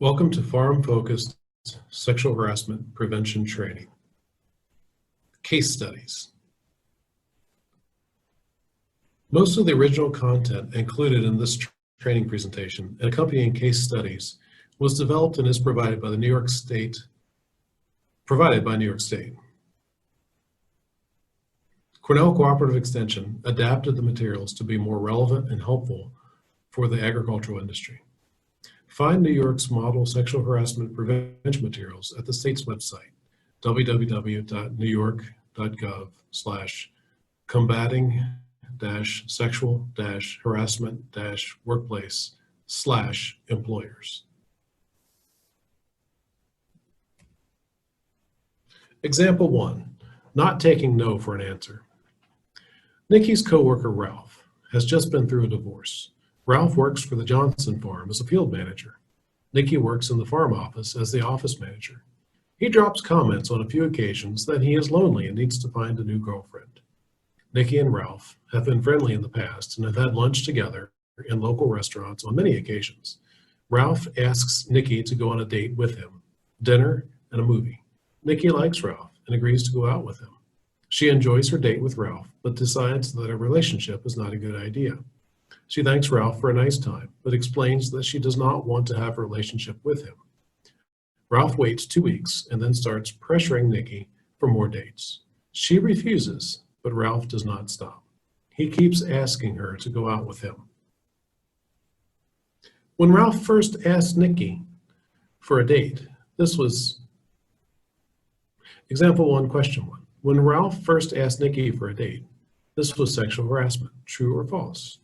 Welcome to Farm-Focused Sexual Harassment Prevention Training. Case studies. Most of the original content included in this training presentation and accompanying case studies was developed and is provided by New York State. Cornell Cooperative Extension adapted the materials to be more relevant and helpful for the agricultural industry. Find New York's model sexual harassment prevention materials at the state's website, www.newyork.gov/combating-sexual-harassment-workplace/employers. Example 1, not taking no for an answer. Nikki's coworker, Ralph, has just been through a divorce. Ralph works for the Johnson farm as a field manager. Nikki works in the farm office as the office manager. He drops comments on a few occasions that he is lonely and needs to find a new girlfriend. Nikki and Ralph have been friendly in the past and have had lunch together in local restaurants on many occasions. Ralph asks Nikki to go on a date with him, dinner and a movie. Nikki likes Ralph and agrees to go out with him. She enjoys her date with Ralph, but decides that a relationship is not a good idea. She thanks Ralph for a nice time, but explains that she does not want to have a relationship with him. Ralph waits 2 weeks and then starts pressuring Nikki for more dates. She refuses, but Ralph does not stop. He keeps asking her to go out with him. When Ralph first asked Nikki for a date, this was example 1, question 1. When Ralph first asked Nikki for a date, this was sexual harassment, true or false?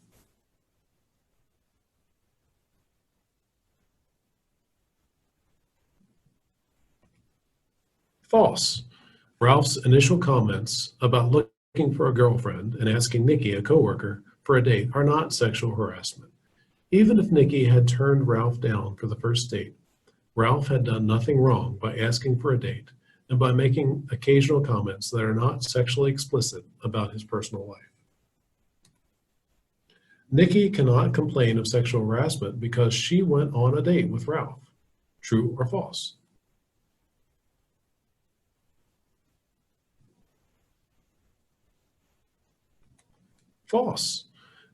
False. Ralph's initial comments about looking for a girlfriend and asking Nikki, a coworker, for a date are not sexual harassment. Even if Nikki had turned Ralph down for the first date, Ralph had done nothing wrong by asking for a date and by making occasional comments that are not sexually explicit about his personal life. Nikki cannot complain of sexual harassment because she went on a date with Ralph. True or false? False.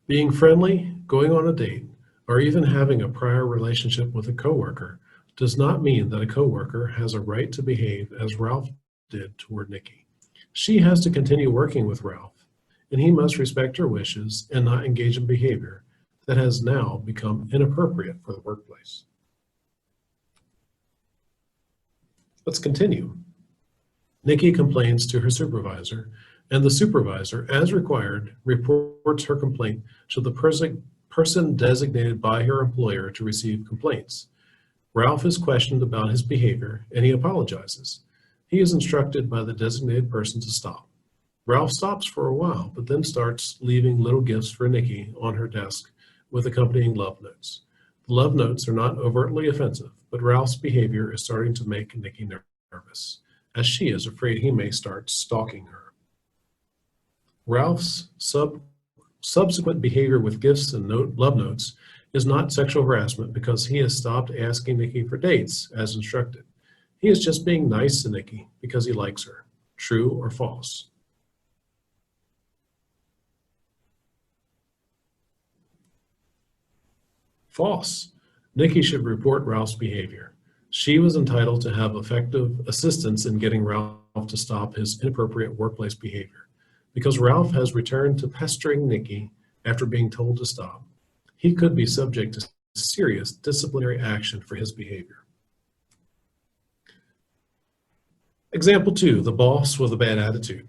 Being friendly, going on a date, or even having a prior relationship with a coworker does not mean that a coworker has a right to behave as Ralph did toward Nikki. She has to continue working with Ralph, and he must respect her wishes and not engage in behavior that has now become inappropriate for the workplace. Let's continue. Nikki complains to her supervisor, and the supervisor, as required, reports her complaint to the person designated by her employer to receive complaints. Ralph is questioned about his behavior, and he apologizes. He is instructed by the designated person to stop. Ralph stops for a while, but then starts leaving little gifts for Nikki on her desk with accompanying love notes. The love notes are not overtly offensive, but Ralph's behavior is starting to make Nikki nervous, as she is afraid he may start stalking her. Ralph's subsequent behavior with gifts and love notes is not sexual harassment because he has stopped asking Nikki for dates as instructed. He is just being nice to Nikki because he likes her. True or false? False. Nikki should report Ralph's behavior. She was entitled to have effective assistance in getting Ralph to stop his inappropriate workplace behavior. Because Ralph has returned to pestering Nikki after being told to stop, he could be subject to serious disciplinary action for his behavior. Example 2, the boss with a bad attitude.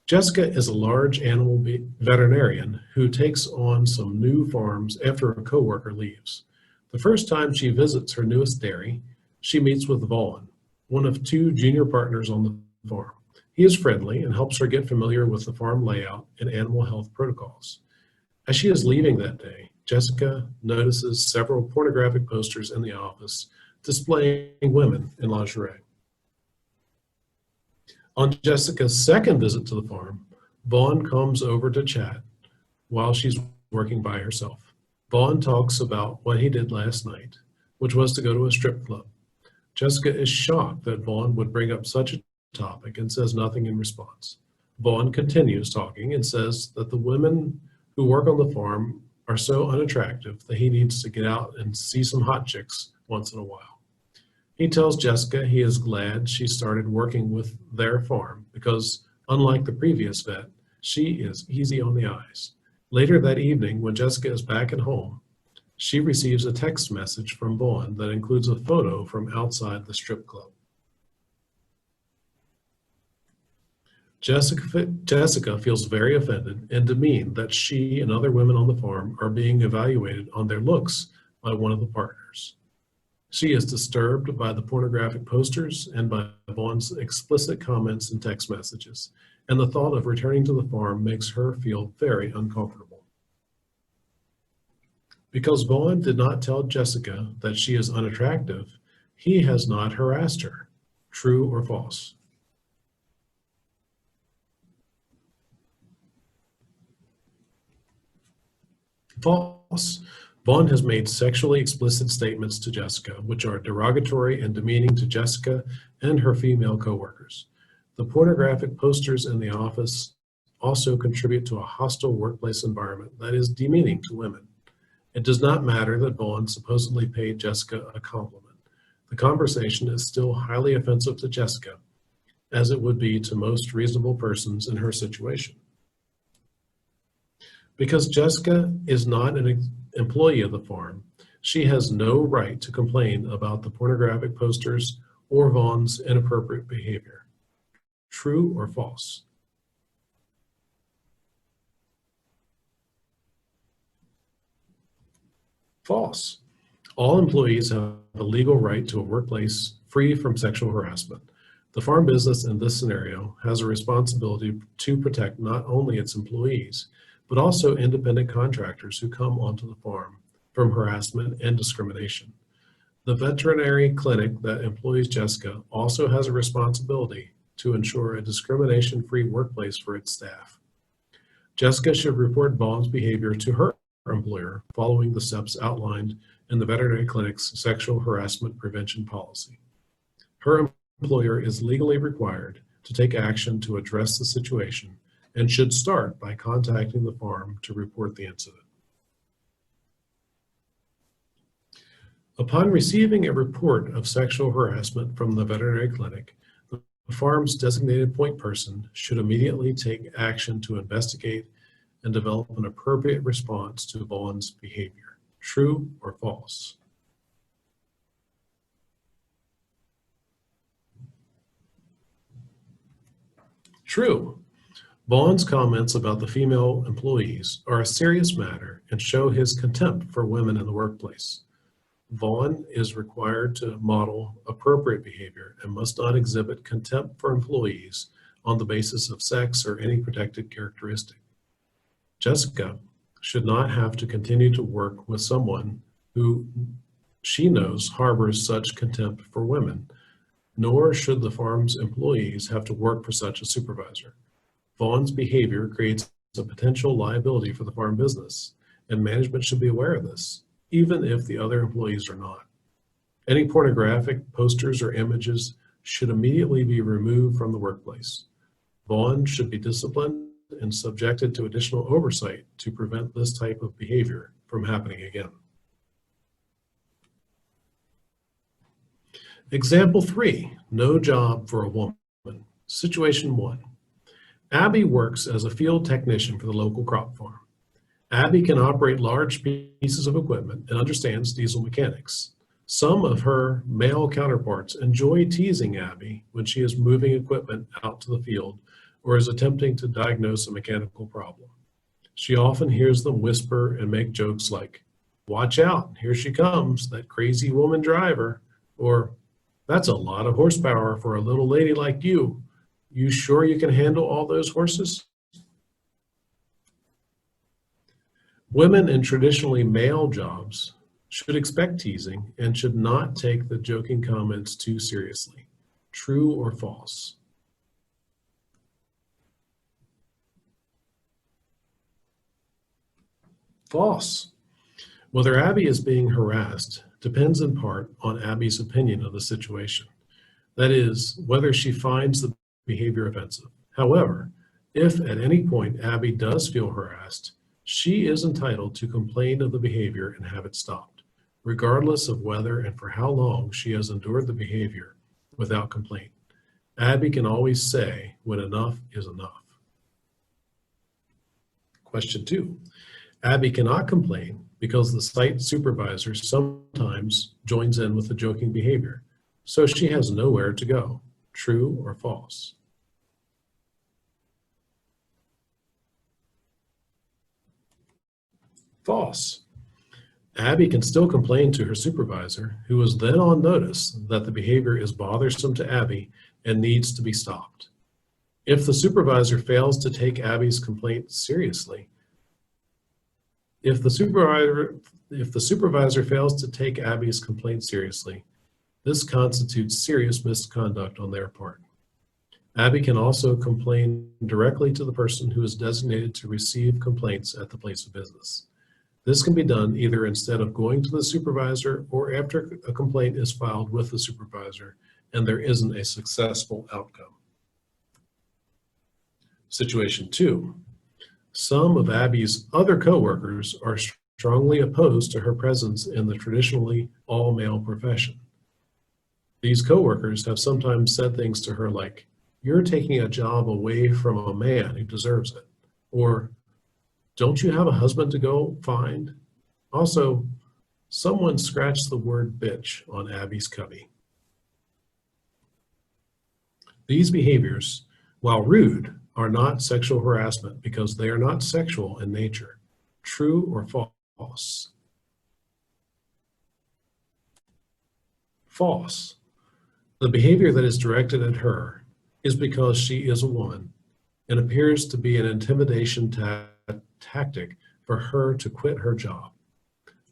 Jessica is a large animal veterinarian who takes on some new farms after a coworker leaves. The first time she visits her newest dairy, she meets with Vaughn, one of 2 junior partners on the farm. He is friendly and helps her get familiar with the farm layout and animal health protocols. As she is leaving that day, Jessica notices several pornographic posters in the office displaying women in lingerie. On Jessica's second visit to the farm, Vaughn comes over to chat while she's working by herself. Vaughn talks about what he did last night. which was to go to a strip club. Jessica is shocked that Vaughn would bring up such a topic and says nothing in response. Vaughn continues talking and says that the women who work on the farm are so unattractive that he needs to get out and see some hot chicks once in a while. He tells Jessica he is glad she started working with their farm because, unlike the previous vet, she is easy on the eyes. Later that evening, when Jessica is back at home, she receives a text message from Vaughn that includes a photo from outside the strip club. Jessica feels very offended and demeaned that she and other women on the farm are being evaluated on their looks by one of the partners. She is disturbed by the pornographic posters and by Vaughn's explicit comments and text messages, and the thought of returning to the farm makes her feel very uncomfortable. Because Vaughn did not tell Jessica that she is unattractive, he has not harassed her. True or false? False. Vaughn has made sexually explicit statements to Jessica, which are derogatory and demeaning to Jessica and her female coworkers. The pornographic posters in the office also contribute to a hostile workplace environment that is demeaning to women. It does not matter that Vaughn supposedly paid Jessica a compliment. The conversation is still highly offensive to Jessica, as it would be to most reasonable persons in her situation. Because Jessica is not an employee of the farm, she has no right to complain about the pornographic posters or Vaughn's inappropriate behavior. True or false? False. All employees have a legal right to a workplace free from sexual harassment. The farm business in this scenario has a responsibility to protect not only its employees, but also independent contractors who come onto the farm from harassment and discrimination. The veterinary clinic that employs Jessica also has a responsibility to ensure a discrimination-free workplace for its staff. Jessica should report Vaughn's behavior to her employer following the steps outlined in the veterinary clinic's sexual harassment prevention policy. Her employer is legally required to take action to address the situation and should start by contacting the farm to report the incident. Upon receiving a report of sexual harassment from the veterinary clinic, the farm's designated point person should immediately take action to investigate and develop an appropriate response to Vaughn's behavior. True or false? True. Vaughn's comments about the female employees are a serious matter and show his contempt for women in the workplace. Vaughn is required to model appropriate behavior and must not exhibit contempt for employees on the basis of sex or any protected characteristic. Jessica should not have to continue to work with someone who she knows harbors such contempt for women, nor should the farm's employees have to work for such a supervisor. Vaughn's behavior creates a potential liability for the farm business, and management should be aware of this, even if the other employees are not. Any pornographic posters or images should immediately be removed from the workplace. Vaughn should be disciplined and subjected to additional oversight to prevent this type of behavior from happening again. Example 3, no job for a woman. Situation 1. Abby works as a field technician for the local crop farm. Abby can operate large pieces of equipment and understands diesel mechanics. Some of her male counterparts enjoy teasing Abby when she is moving equipment out to the field or is attempting to diagnose a mechanical problem. She often hears them whisper and make jokes like, "Watch out, here she comes, that crazy woman driver," or "That's a lot of horsepower for a little lady like you. You sure you can handle all those horses?" Women in traditionally male jobs should expect teasing and should not take the joking comments too seriously. True or false? False. Whether Abby is being harassed depends in part on Abby's opinion of the situation. That is, whether she finds the behavior offensive. However, if at any point Abby does feel harassed, she is entitled to complain of the behavior and have it stopped, regardless of whether and for how long she has endured the behavior without complaint. Abby can always say when enough is enough. Question 2. Abby cannot complain because the site supervisor sometimes joins in with the joking behavior, so she has nowhere to go. True or false? False. Abby can still complain to her supervisor, who is then on notice that the behavior is bothersome to Abby and needs to be stopped. If the supervisor fails to take Abby's complaint seriously, if the supervisor fails to take Abby's complaint seriously, this constitutes serious misconduct on their part. Abby can also complain directly to the person who is designated to receive complaints at the place of business. This can be done either instead of going to the supervisor or after a complaint is filed with the supervisor and there isn't a successful outcome. Situation 2. Some of Abby's other coworkers are strongly opposed to her presence in the traditionally all-male profession. These coworkers have sometimes said things to her like, "You're taking a job away from a man who deserves it," or "Don't you have a husband to go find?" Also, someone scratched the word bitch on Abby's cubby. These behaviors, while rude, are not sexual harassment because they are not sexual in nature. True or false? False. The behavior that is directed at her is because she is a woman and appears to be an intimidation tactic for her to quit her job.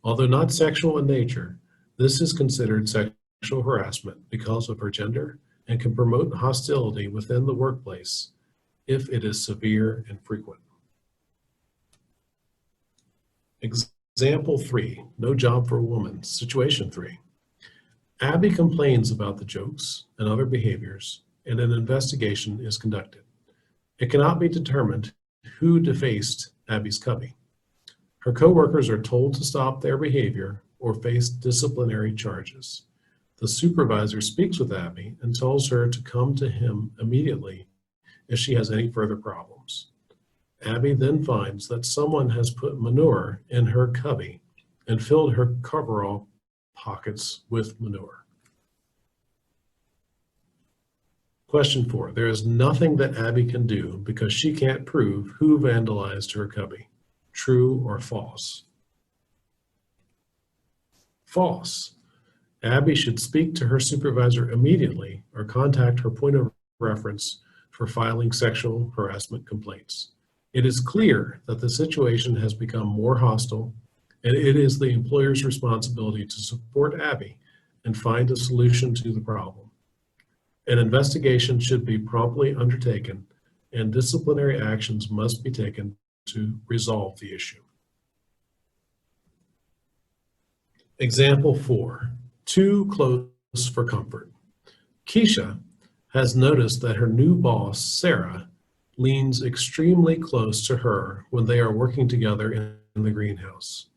Although not sexual in nature, this is considered sexual harassment because of her gender and can promote hostility within the workplace if it is severe and frequent. Example 3, no job for a woman. Situation 3. Abby complains about the jokes and other behaviors, and an investigation is conducted. It cannot be determined who defaced Abby's cubby. Her coworkers are told to stop their behavior or face disciplinary charges. The supervisor speaks with Abby and tells her to come to him immediately if she has any further problems. Abby then finds that someone has put manure in her cubby and filled her coverall pockets with manure. Question 4. There is nothing that Abby can do because she can't prove who vandalized her cubby. True or false? False. Abby should speak to her supervisor immediately or contact her point of reference for filing sexual harassment complaints. It is clear that the situation has become more hostile, and it is the employer's responsibility to support Abby and find a solution to the problem. An investigation should be promptly undertaken, and disciplinary actions must be taken to resolve the issue. Example 4, too close for comfort. Keisha has noticed that her new boss, Sarah, leans extremely close to her when they are working together in the greenhouse.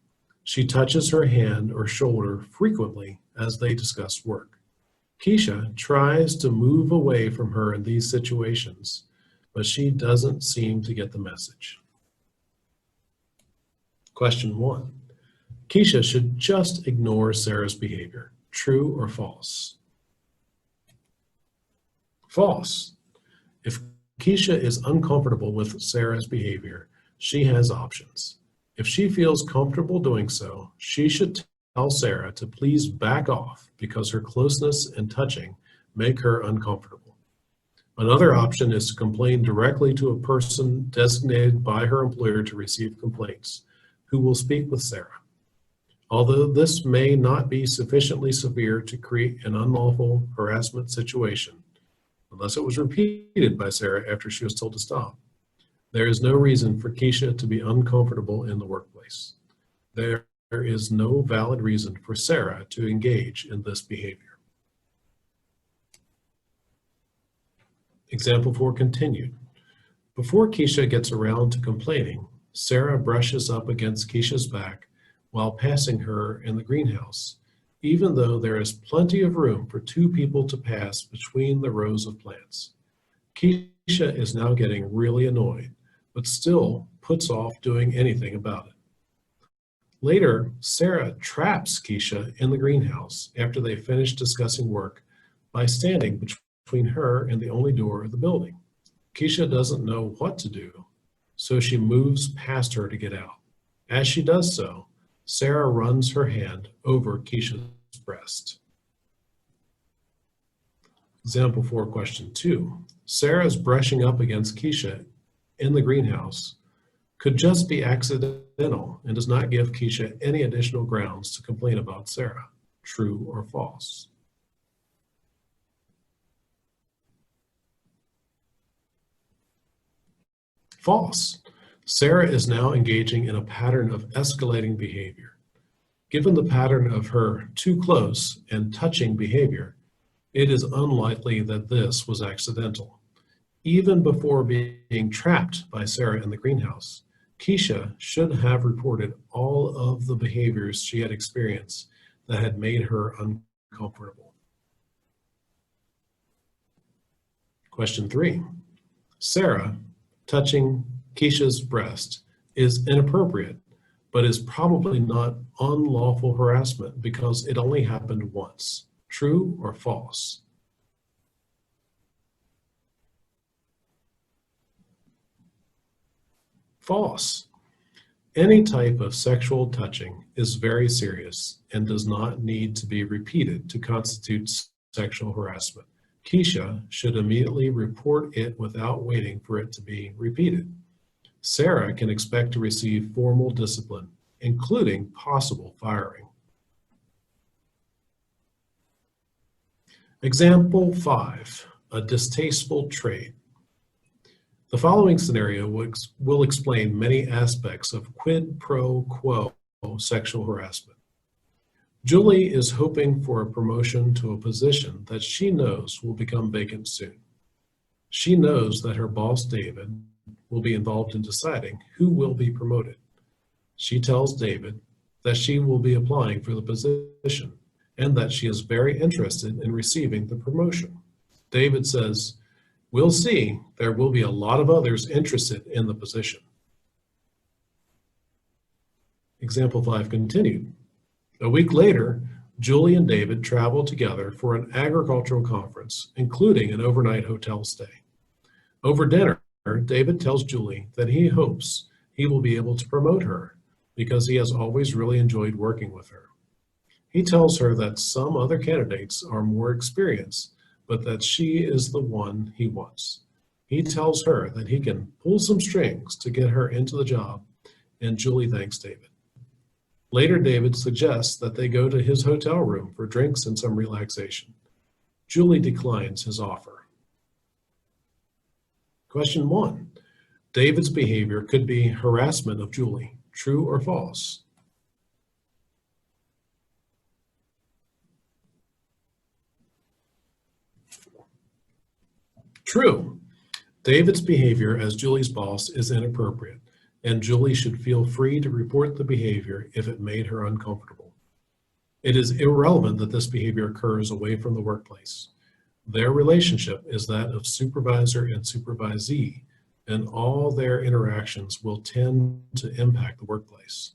She touches her hand or shoulder frequently as they discuss work. Keisha tries to move away from her in these situations, but she doesn't seem to get the message. Question 1. Keisha should just ignore Sarah's behavior. True or false? False. If Keisha is uncomfortable with Sarah's behavior, she has options. If she feels comfortable doing so, she should tell Sarah to please back off because her closeness and touching make her uncomfortable. Another option is to complain directly to a person designated by her employer to receive complaints, who will speak with Sarah. Although this may not be sufficiently severe to create an unlawful harassment situation, unless it was repeated by Sarah after she was told to stop, there is no reason for Keisha to be uncomfortable in the workplace. There is no valid reason for Sarah to engage in this behavior. Example 4 continued. Before Keisha gets around to complaining, Sarah brushes up against Keisha's back while passing her in the greenhouse, even though there is plenty of room for two people to pass between the rows of plants. Keisha is now getting really annoyed, but still puts off doing anything about it. Later, Sarah traps Keisha in the greenhouse after they finish discussing work by standing between her and the only door of the building. Keisha doesn't know what to do, so she moves past her to get out. As she does so, Sarah runs her hand over Keisha's breast. Example 4, question 2. Sarah's brushing up against Keisha in the greenhouse could just be accidental and does not give Keisha any additional grounds to complain about Sarah. True or false? False. Sarah is now engaging in a pattern of escalating behavior. Given the pattern of her too close and touching behavior, it is unlikely that this was accidental. Even before being trapped by Sarah in the greenhouse, Keisha should have reported all of the behaviors she had experienced that had made her uncomfortable. Question 3. Sarah touching Keisha's breast is inappropriate, but is probably not unlawful harassment because it only happened once. True or false? False. Any type of sexual touching is very serious and does not need to be repeated to constitute sexual harassment. Keisha should immediately report it without waiting for it to be repeated. Sarah can expect to receive formal discipline, including possible firing. Example 5, a distasteful trait. The following scenario will explain many aspects of quid pro quo sexual harassment. Julie is hoping for a promotion to a position that she knows will become vacant soon. She knows that her boss, David, will be involved in deciding who will be promoted. She tells David that she will be applying for the position and that she is very interested in receiving the promotion. David says, "We'll see, there will be a lot of others interested in the position." Example 5 continued. A week later, Julie and David traveled together for an agricultural conference, including an overnight hotel stay. Over dinner, David tells Julie that he hopes he will be able to promote her because he has always really enjoyed working with her. He tells her that some other candidates are more experienced, but that she is the one he wants. He tells her that he can pull some strings to get her into the job, and Julie thanks David. Later, David suggests that they go to his hotel room for drinks and some relaxation. Julie declines his offer. Question 1. David's behavior could be harassment of Julie. True or false? True. David's behavior as Julie's boss is inappropriate, and Julie should feel free to report the behavior if it made her uncomfortable. It is irrelevant that this behavior occurs away from the workplace. Their relationship is that of supervisor and supervisee, and all their interactions will tend to impact the workplace.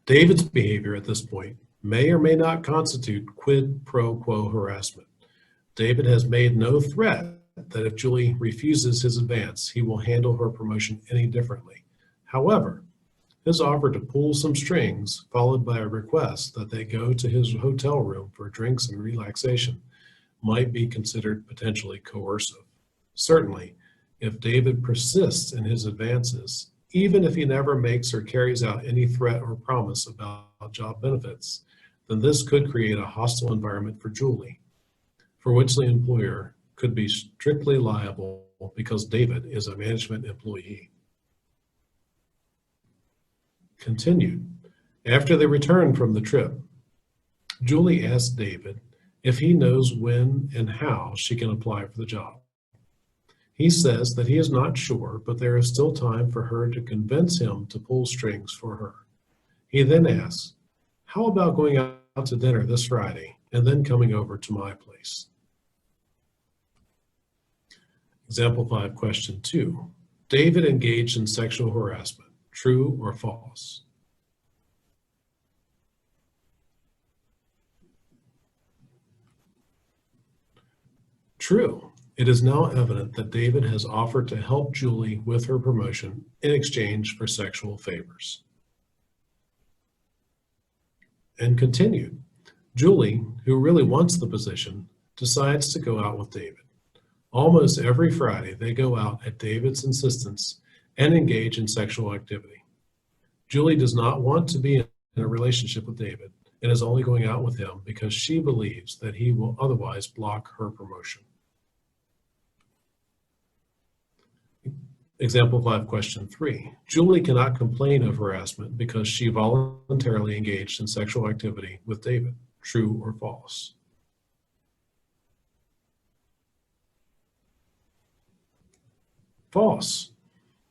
David's behavior at this point may or may not constitute quid pro quo harassment. David has made no threat that if Julie refuses his advance, he will handle her promotion any differently. However, his offer to pull some strings, followed by a request that they go to his hotel room for drinks and relaxation, might be considered potentially coercive. Certainly, if David persists in his advances, even if he never makes or carries out any threat or promise about job benefits, then this could create a hostile environment for Julie, for which the employer could be strictly liable because David is a management employee. Continued. After they returned from the trip, Julie asked David if he knows when and how she can apply for the job. He says that he is not sure, but there is still time for her to convince him to pull strings for her. He then asks, "How about going out to dinner this Friday and then coming over to my place?" Example 5, question 2. David engaged in sexual harassment. True or false? True. It is now evident that David has offered to help Julie with her promotion in exchange for sexual favors. And continued. Julie, who really wants the position, decides to go out with David. Almost every Friday, they go out at David's insistence and engage in sexual activity. Julie does not want to be in a relationship with David and is only going out with him because she believes that he will otherwise block her promotion. Example 5, question 3. Julie cannot complain of harassment because she voluntarily engaged in sexual activity with David. True or false? False.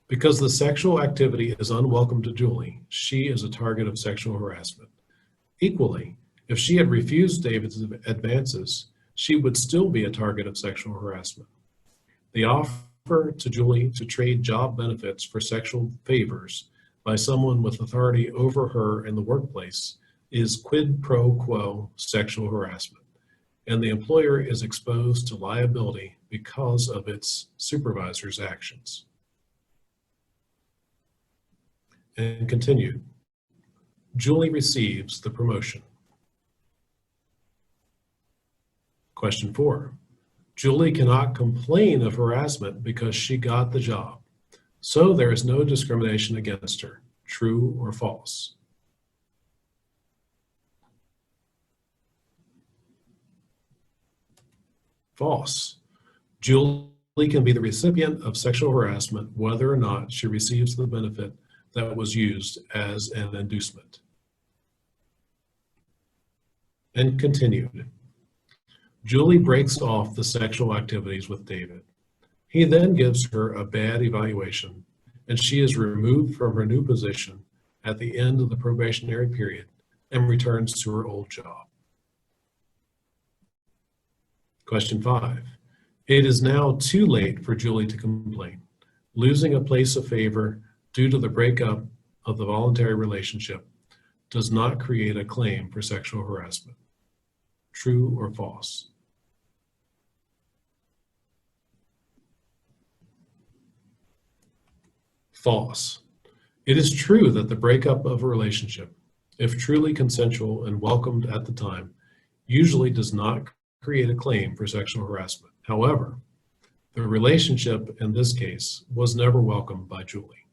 Because the sexual activity is unwelcome to Julie, she is a target of sexual harassment. Equally, if she had refused David's advances, she would still be a target of sexual harassment. The offer to Julie to trade job benefits for sexual favors by someone with authority over her in the workplace is quid pro quo sexual harassment, and the employer is exposed to liability because of its supervisor's actions. And continued. Julie receives the promotion. Question 4. Julie cannot complain of harassment because she got the job, so there is no discrimination against her. True or false? False. Julie can be the recipient of sexual harassment whether or not she receives the benefit that was used as an inducement. And continued. Julie breaks off the sexual activities with David. He then gives her a bad evaluation, and she is removed from her new position at the end of the probationary period and returns to her old job. Question 5. It is now too late for Julie to complain. Losing a place of favor due to the breakup of the voluntary relationship does not create a claim for sexual harassment. True or false? False. It is true that the breakup of a relationship, if truly consensual and welcomed at the time, usually does not create a claim for sexual harassment. However, the relationship in this case was never welcomed by Julie.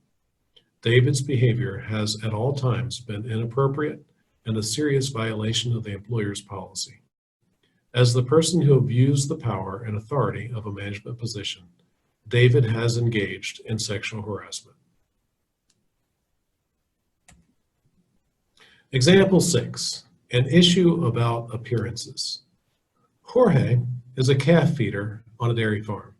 David's behavior has at all times been inappropriate and a serious violation of the employer's policy. As the person who abused the power and authority of a management position, David has engaged in sexual harassment. Example 6, an issue about appearances. Jorge is a calf feeder on a dairy farm.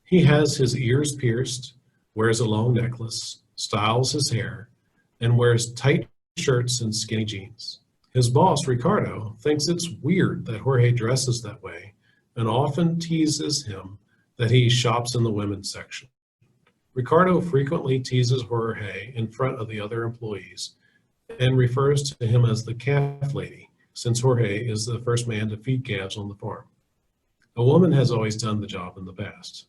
He has his ears pierced, wears a long necklace, styles his hair, and wears tight shirts and skinny jeans. His boss, Ricardo, thinks it's weird that Jorge dresses that way and often teases him that he shops in the women's section. Ricardo frequently teases Jorge in front of the other employees and refers to him as the calf lady, since Jorge is the first man to feed calves on the farm. A woman has always done the job in the past.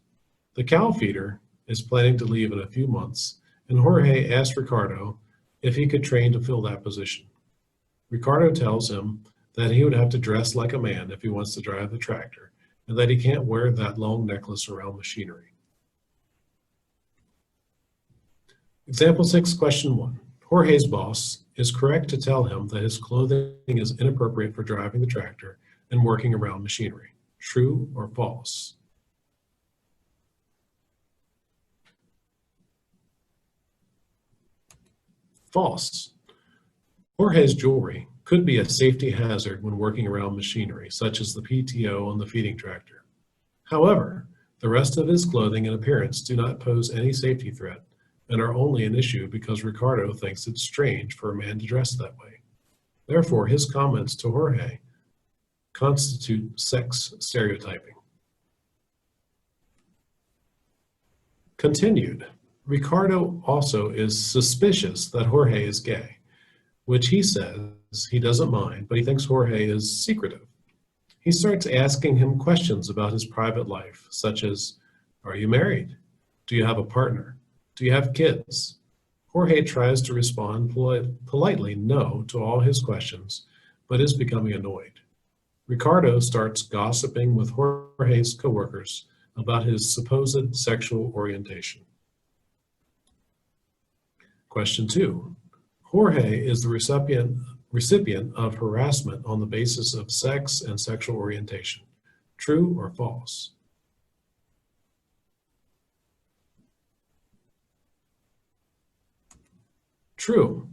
The cow feeder is planning to leave in a few months, and Jorge asked Ricardo if he could train to fill that position. Ricardo tells him that he would have to dress like a man if he wants to drive the tractor, and that he can't wear that long necklace around machinery. Example 6, question 1. Jorge's boss is correct to tell him that his clothing is inappropriate for driving the tractor and working around machinery. True or false? False. Jorge's jewelry could be a safety hazard when working around machinery, such as the PTO on the feeding tractor. However, the rest of his clothing and appearance do not pose any safety threat and are only an issue because Ricardo thinks it's strange for a man to dress that way. Therefore, his comments to Jorge constitute sex stereotyping. Continued. Ricardo also is suspicious that Jorge is gay, which he says he doesn't mind, but he thinks Jorge is secretive. He starts asking him questions about his private life, such as, are you married? Do you have a partner? Do you have kids? Jorge tries to respond politely no to all his questions, but is becoming annoyed. Ricardo starts gossiping with Jorge's coworkers about his supposed sexual orientation. Question 2. Jorge is the recipient of harassment on the basis of sex and sexual orientation. True or false? True.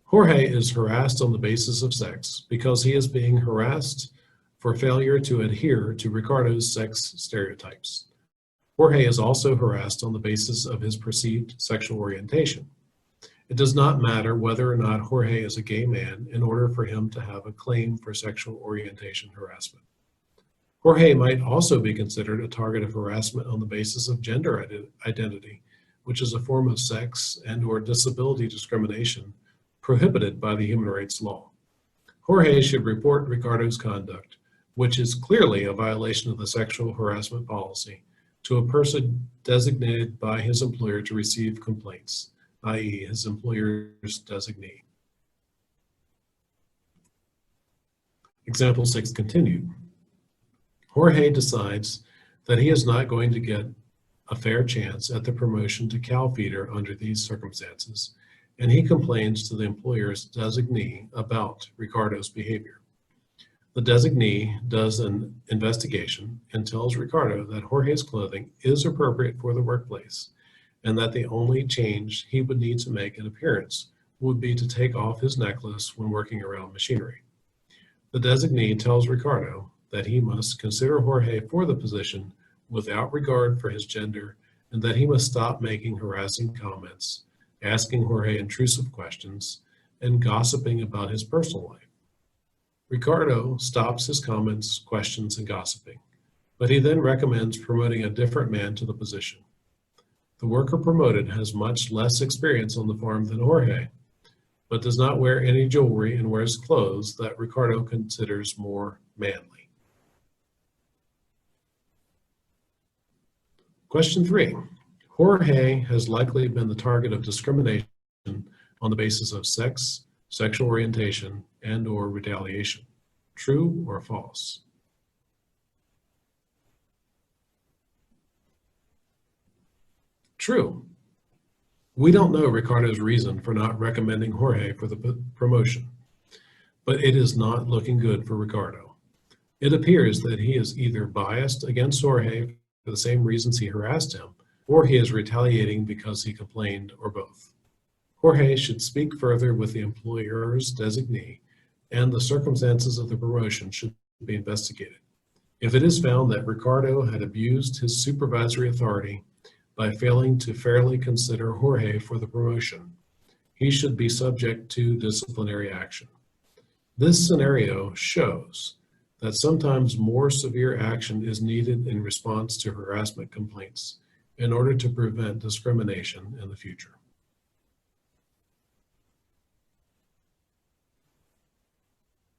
Jorge is harassed on the basis of sex because he is being harassed for failure to adhere to Ricardo's sex stereotypes. Jorge is also harassed on the basis of his perceived sexual orientation. It does not matter whether or not Jorge is a gay man in order for him to have a claim for sexual orientation harassment. Jorge might also be considered a target of harassment on the basis of gender identity, which is a form of sex and/or disability discrimination prohibited by the human rights law. Jorge should report Ricardo's conduct, which is clearly a violation of the sexual harassment policy, to a person designated by his employer to receive complaints, i.e. his employer's designee. Example 6 continued. Jorge decides that he is not going to get a fair chance at the promotion to cow feeder under these circumstances, and he complains to the employer's designee about Ricardo's behavior. The designee does an investigation and tells Ricardo that Jorge's clothing is appropriate for the workplace, and that the only change he would need to make in appearance would be to take off his necklace when working around machinery. The designee tells Ricardo that he must consider Jorge for the position without regard for his gender, and that he must stop making harassing comments, asking Jorge intrusive questions, and gossiping about his personal life. Ricardo stops his comments, questions, and gossiping, but he then recommends promoting a different man to the position. The worker promoted has much less experience on the farm than Jorge, but does not wear any jewelry and wears clothes that Ricardo considers more manly. Question 3. Jorge has likely been the target of discrimination on the basis of sex, sexual orientation, and/or retaliation. True or false? True. We don't know Ricardo's reason for not recommending Jorge for the promotion, but it is not looking good for Ricardo. It appears that he is either biased against Jorge for the same reasons he harassed him, or he is retaliating because he complained, or both. Jorge should speak further with the employer's designee, and the circumstances of the promotion should be investigated. If it is found that Ricardo had abused his supervisory authority by failing to fairly consider Jorge for the promotion, he should be subject to disciplinary action. This scenario shows that sometimes more severe action is needed in response to harassment complaints in order to prevent discrimination in the future.